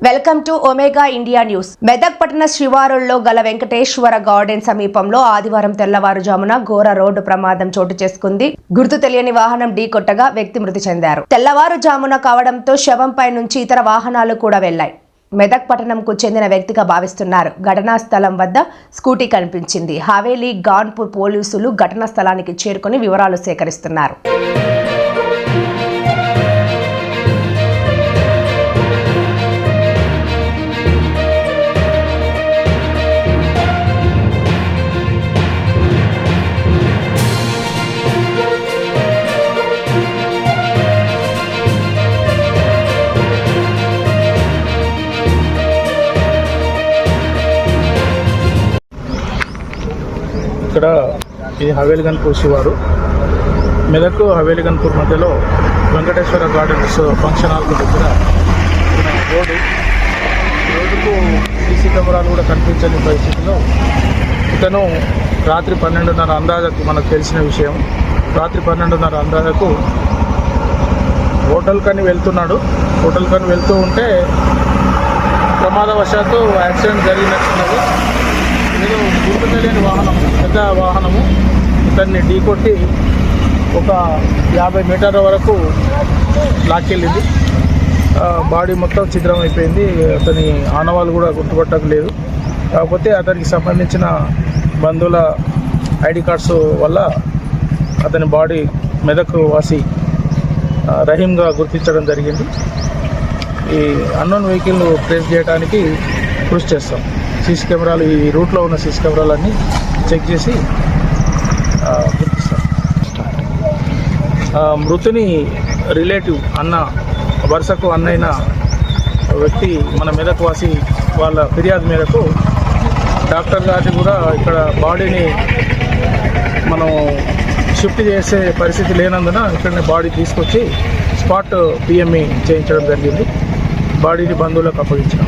Welcome to omega India news. Medak పట్టణ శివారుల్లో గల Venkateswara garden సమీపంలో ఆదివారం తెల్లవారుజామున ఘోర రోడ్డు ప్రమాదం చోటు చేసుకుంది. గుర్తు తెలియని వాహనం ఢీకొట్టగా వ్యక్తి మృతి చెందారు. తెల్లవారుజామున కావడంతో శవంపై నుంచి ఇతర వాహనాలు కూడా వెళ్లాయి. మెదక్ పట్టణంకు చెందిన వ్యక్తిగా భావిస్తున్నారు. ఘటనా స్థలం వద్ద స్కూటీ కనిపించింది. హవేలీ గాన్పూర్ పోలీసులు ఘటనా స్థలానికి చేరుకుని వివరాలు సేకరిస్తున్నారు. ఇక్కడ ఇది హవేలీ గన్పూర్ శివారు. మెదక్ హవేలీ గన్పూర్ మధ్యలో వెంకటేశ్వర గార్డెన్స్ ఫంక్షన్ హాల్కు దగ్గర రోడ్డుకు సీసీ కెమెరాలు కూడా కనిపించని పరిస్థితిలో ఇతను రాత్రి 12:30 అందాజకు మనకు తెలిసిన విషయం. రాత్రి 12:30 అందాజకు హోటల్ కని వెళ్తూ ఉంటే ప్రమాదవశాత్తు యాక్సిడెంట్ జరిగినట్టున్నది. ఏదో గుర్తు తెలియని వాహనం, పెద్ద వాహనము ఇతన్ని ఢీకొట్టి ఒక 50 మీటర్ల వరకు లాక్కెళ్ళింది. బాడీ మొత్తం ఛిద్రం అయిపోయింది. అతని ఆనవాళ్ళు కూడా గుర్తుపట్టలేదు. కాకపోతే అతనికి సంబంధించిన బంధువుల ఐడి కార్డ్స్ వల్ల అతని బాడీ మెదక్ వాసి రహీంగా గుర్తించడం జరిగింది. ఈ అన్నోన్ వెహికల్ ట్రేస్ చేయడానికి కృషి చేస్తాం. సీసీ కెమెరాలు, ఈ రూట్లో ఉన్న సీసీ కెమెరాలన్నీ చెక్ చేసి గుర్తిస్తాం. మృతుని రిలేటివ్ వరుసకు అన్నైన వ్యక్తి మన మెదక్ వాసి వాళ్ళ ఫిర్యాదు మేరకు డాక్టర్ గారిని కూడా ఇక్కడ బాడీని మనం షిఫ్ట్ చేసే పరిస్థితి లేనందున ఇక్కడనే బాడీ తీసుకొచ్చి స్పాట్ పిఎంఈ చేయించడం జరిగింది. బాడీని బంధువులకు అప్పగించాం.